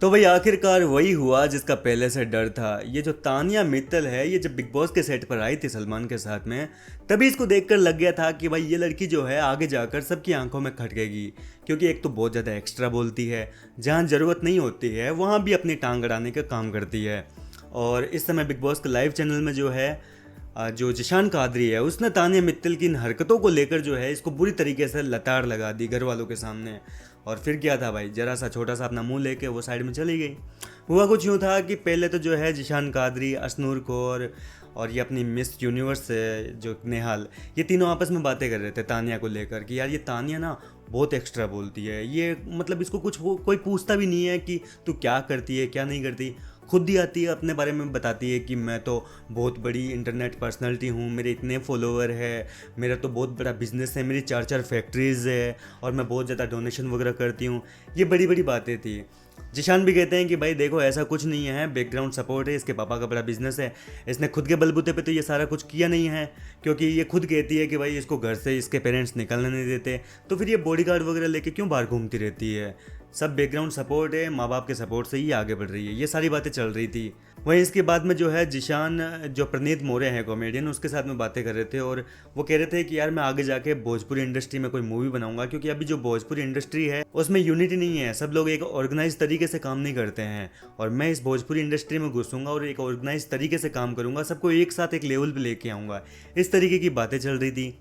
तो भाई आखिरकार वही हुआ जिसका पहले से डर था। ये जो तानिया मित्तल है, ये जब बिग बॉस के सेट पर आई थी सलमान के साथ में, तभी इसको देखकर लग गया था कि भाई ये लड़की जो है आगे जाकर सबकी आंखों में खटकेगी। क्योंकि एक तो बहुत ज़्यादा एक्स्ट्रा बोलती है, जहाँ ज़रूरत नहीं होती है वहाँ भी अपनी टांग अड़ाने का काम करती है। और इस समय बिग बॉस के लाइव चैनल में जो है जो जिशान कादरी है, उसने तानिया मित्तल की इन हरकतों को लेकर जो है इसको बुरी तरीके से लताड़ लगा दी घर वालों के सामने। और फिर क्या था भाई, जरा सा छोटा सा अपना मुंह लेके वो साइड में चली गई। हुआ कुछ यूँ था कि पहले तो जो है जिशान कादरी, असनूर कौर और ये अपनी मिस यूनिवर्स है जो नेहाल, ये तीनों आपस में बातें कर रहे थे तानिया को लेकर कि यार ये तानिया ना बहुत एक्स्ट्रा बोलती है। ये मतलब इसको कुछ कोई पूछता भी नहीं है कि तू क्या करती है क्या नहीं करती, खुद ही आती है अपने बारे में बताती है कि मैं तो बहुत बड़ी इंटरनेट पर्सनालिटी हूँ, मेरे इतने फॉलोवर है, मेरा तो बहुत बड़ा बिजनेस है, मेरी 4 फैक्ट्रीज़ है और मैं बहुत ज़्यादा डोनेशन वगैरह करती हूँ। ये बड़ी बड़ी बातें थी। जिशान भी कहते हैं कि भाई देखो ऐसा कुछ नहीं है, बैकग्राउंड सपोर्ट है, इसके पापा का बड़ा बिजनेस है, इसने खुद के बलबूते पे तो ये सारा कुछ किया नहीं है। क्योंकि ये खुद कहती है कि भाई इसको घर से इसके पेरेंट्स निकलने नहीं देते, तो फिर ये बॉडीगार्ड वगैरह लेके क्यों बाहर घूमती रहती है। सब बैकग्राउंड सपोर्ट है, माँ बाप के सपोर्ट से ही आगे बढ़ रही है। ये सारी बातें चल रही थी। वहीं इसके बाद में जो है जिशान, जो प्रनीत मोरे हैं कॉमेडियन, उसके साथ में बातें कर रहे थे और वो कह रहे थे कि यार मैं आगे जाके भोजपुरी इंडस्ट्री में कोई मूवी बनाऊंगा। क्योंकि अभी जो भोजपुरी इंडस्ट्री है उसमें यूनिटी नहीं है, सब लोग एक ऑर्गेनाइज तरीके से काम नहीं करते हैं। और मैं इस भोजपुरी इंडस्ट्री में घुसूंगा और एक ऑर्गेनाइज तरीके से काम करूंगा, सबको एक साथ एक लेवल पे लेके आऊँगा। इस तरीके की बातें चल रही थी।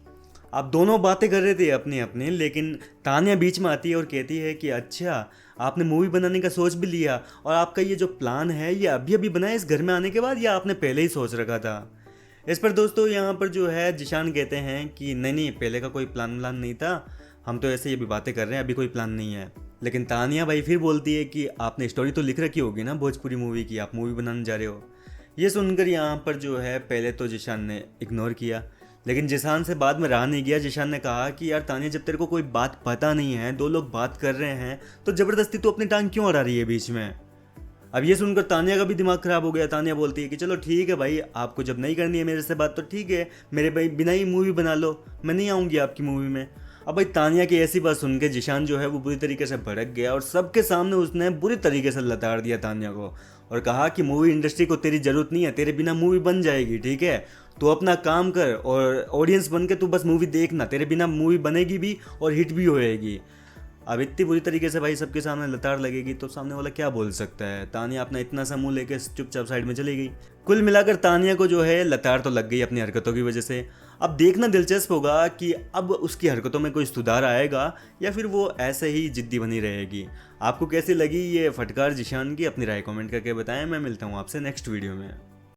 अब दोनों बातें कर रहे थे अपनी अपनी, लेकिन तानिया बीच में आती है और कहती है कि अच्छा आपने मूवी बनाने का सोच भी लिया और आपका ये जो प्लान है ये अभी अभी बना है इस घर में आने के बाद, या आपने पहले ही सोच रखा था। इस पर दोस्तों यहाँ पर जो है जिशान कहते हैं कि नहीं नहीं, पहले का कोई प्लान नहीं था, हम तो ऐसे ही अभी बातें कर रहे हैं, अभी कोई प्लान नहीं है। लेकिन तानिया भाई फिर बोलती है कि आपने स्टोरी तो लिख रखी होगी ना भोजपुरी मूवी की, आप मूवी बनाने जा रहे हो। ये सुनकर यहाँ पर जो है पहले तो जिशान ने इग्नोर किया, लेकिन जिशान से बाद में रहा नहीं गया। जिशान ने कहा कि यार तानिया, जब तेरे को कोई बात पता नहीं है, दो लोग बात कर रहे हैं, तो ज़बरदस्ती तू अपनी टांग क्यों अड़ा रही है बीच में। अब ये सुनकर तानिया का भी दिमाग ख़राब हो गया। तानिया बोलती है कि चलो ठीक है भाई, आपको जब नहीं करनी है मेरे से बात तो ठीक है, मेरे भाई बिना ही मूवी बना लो, मैं नहीं आऊँगी आपकी मूवी में। अब भाई तानिया की ऐसी बात सुन के जिशान जो है वो बुरी तरीके से भड़क गया और सबके सामने उसने बुरी तरीके से लताड़ दिया तानिया को और कहा कि मूवी इंडस्ट्री को तेरी ज़रूरत नहीं है, तेरे बिना मूवी बन जाएगी, ठीक है, तू अपना काम कर और ऑडियंस बन के तू बस मूवी देखना, तेरे बिना मूवी बनेगी भी और हिट भी होएगी। अब इतनी बुरी तरीके से भाई सबके सामने लताड़ लगेगी तो सामने वाला क्या बोल सकता है। तानिया अपना इतना सा मुंह लेके चुपचाप साइड में चली गई। कुल मिलाकर तानिया को जो है लताड़ तो लग गई अपनी हरकतों की वजह से। अब देखना दिलचस्प होगा कि अब उसकी हरकतों में कोई सुधार आएगा या फिर वो ऐसे ही जिद्दी बनी रहेगी। आपको कैसी लगी ये फटकार जिशान की, अपनी राय कमेंट करके बताएं। मैं मिलता हूँ आपसे नेक्स्ट वीडियो में।